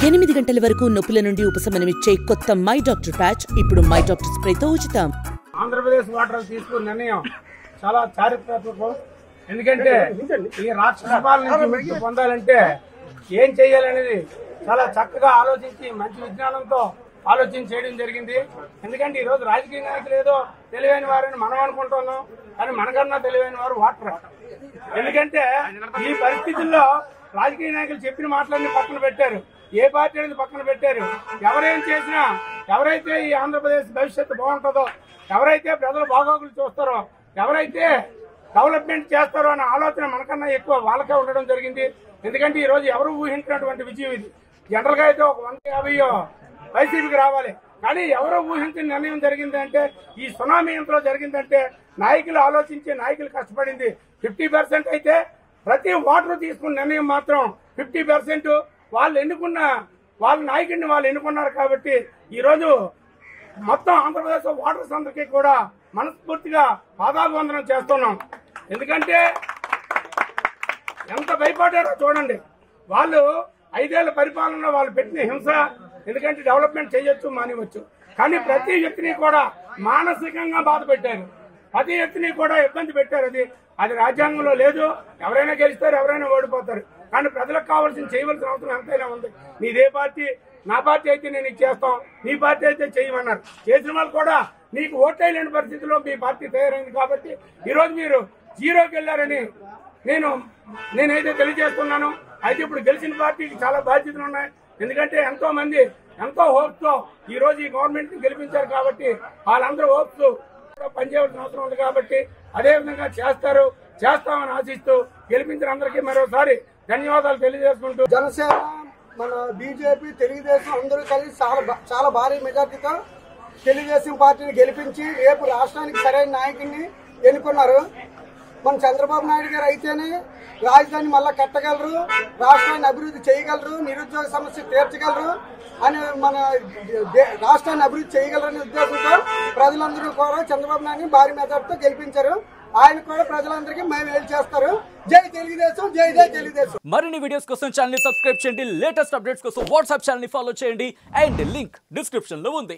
8 గంటల వరకు నొప్పుల నుండి ఉపశమనమిచ్చే కొత్త మై డాక్టర్ ప్యాచ్ ఇప్పుడు మై డాక్టర్ స్ప్రేతో ఉచితం. ఆంధ్రప్రదేశ్ వాటర్ తీసుకున్న నిర్ణయం చాలా చారిత్రాత్మకం. ఎందుకంటే ఈ రాష్ట్ర పాలన నుంచి ముక్తి పొందాలంటే ఏం చేయాలనేది చాలా చక్కగా ఆలోచించి మంచి విజ్ఞానంతో ఆలోచన చేయడం జరిగింది. ఎందుకంటే ఈ రోజు రాజకీయ నాయకులు ఏదో తెలివైన వారని మనం అనుకుంటున్నాం, కానీ మనకన్నా తెలివైన వారు వాటర్. ఎందుకంటే ఈ పరిస్థితుల్లో రాజకీయ నాయకులు చెప్పిన మాటలన్నీ పక్కన పెట్టారు, ఏ పార్టీ అనేది పక్కన పెట్టారు. ఎవరేం చేసినా, ఎవరైతే ఈ ఆంధ్రప్రదేశ్ భవిష్యత్తు బాగుంటుందో, ఎవరైతే ప్రజల బాగోగులు చూస్తారో, ఎవరైతే డెవలప్మెంట్ చేస్తారో అనే ఆలోచన మనకన్నా ఎక్కువ వాళ్ళకే ఉండడం జరిగింది. ఎందుకంటే ఈ రోజు ఎవరు ఊహించినటువంటి విజయం ఇది. జనరల్ గా అయితే ఒక 150 వైసీపీకి రావాలి, కానీ ఎవరో ఊహించిన నిర్ణయం జరిగిందంటే ఈ సునామీ ఎంతలో జరిగిందంటే నాయకులు ఆలోచించి నాయకులు కష్టపడింది 50% అయితే ప్రతి ఓటర్ తీసుకున్న నిర్ణయం మాత్రం 50%. వాళ్ళు ఎన్నుకున్న వాళ్ళ నాయకుడిని వాళ్ళు ఎన్నుకున్నారు. కాబట్టి ఈ రోజు మొత్తం ఆంధ్రప్రదేశ్ ఓటర్స్ అందరికీ కూడా మనస్ఫూర్తిగా పాదాభివందనం చేస్తున్నాం. ఎందుకంటే ఎంత భయపడ్డారో చూడండి. వాళ్ళు 5 ఏళ్ల పరిపాలనలో వాళ్ళు పెట్టిన హింస, ఎందుకంటే డెవలప్మెంట్ చేయొచ్చు మానివచ్చు, కానీ ప్రతి వ్యక్తిని కూడా మానసికంగా బాధ పెట్టారు, ప్రతి వ్యక్తిని కూడా ఇబ్బంది పెట్టారు. అది రాజ్యాంగంలో లేదు. ఎవరైనా గెలుస్తారు, ఎవరైనా ఓడిపోతారు, కానీ ప్రజలకు కావాల్సిన చేయవలసిన అవసరం ఎంతైనా ఉంది. నీదే పార్టీ, నా పార్టీ అయితే నేను ఇది చేస్తాం, నీ పార్టీ అయితే చేయమన్నారు. చేసిన వాళ్ళు కూడా నీకు ఓటేయలేని పరిస్థితిలో మీ పార్టీ తయారైంది. కాబట్టి ఈరోజు మీరు జీరోకి వెళ్లారని నేనైతే తెలియజేస్తున్నాను. అయితే ఇప్పుడు గెలిచిన పార్టీకి చాలా బాధ్యతలు ఉన్నాయి. ఎందుకంటే ఎంతో మంది ఎంతో హోప్స్ తో ఈ రోజు ఈ గవర్నమెంట్ ని గెలిపించారు. కాబట్టి వాళ్ళందరూ హోప్స్ పనిచేయవలసిన అవసరం ఉంది. కాబట్టి అదే విధంగా చేస్తామని ఆశిస్తూ గెలిపించిన అందరికీ మరోసారి ధన్యవాదాలు తెలియజేసుకుంటూ, జనసేన, మన బీజేపీ, తెలుగుదేశం అందరూ కలిసి చాలా భారీ మెజార్టీతో తెలుగుదేశం పార్టీని గెలిపించి రేపు రాష్ట్రానికి సరైన నాయకుడిని ఎన్నుకున్నారు. మన చంద్రబాబు నాయుడు గారు అయితేనే రాజధాని మళ్ళా కట్టగలరు, రాష్ట్రాన్ని అభివృద్ధి చేయగలరు, నిరుద్యోగ సమస్య తీర్చగలరు అని, మన రాష్ట్రాన్ని అభివృద్ధి చేయగలరనే ఉద్దేశంతో ప్రజలందరూ కూడా చంద్రబాబు నాయుడిని భారీ మెజార్టీతో గెలిపించారు. ఆయన కూడా ప్రజలందరికీ మేలు చేస్తారు. జై తెలుగుదేశం, జై జై తెలుగుదేశం. మరిన్ని వీడియోస్ కోసం ఛానల్ ని సబ్స్క్రైబ్ చేయండి, లేటెస్ట్ అప్డేట్స్ కోసం వాట్సాప్ ఛానల్ ని ఫాలో చేయండి, అండ్ లింక్ డిస్క్రిప్షన్ లో ఉంది.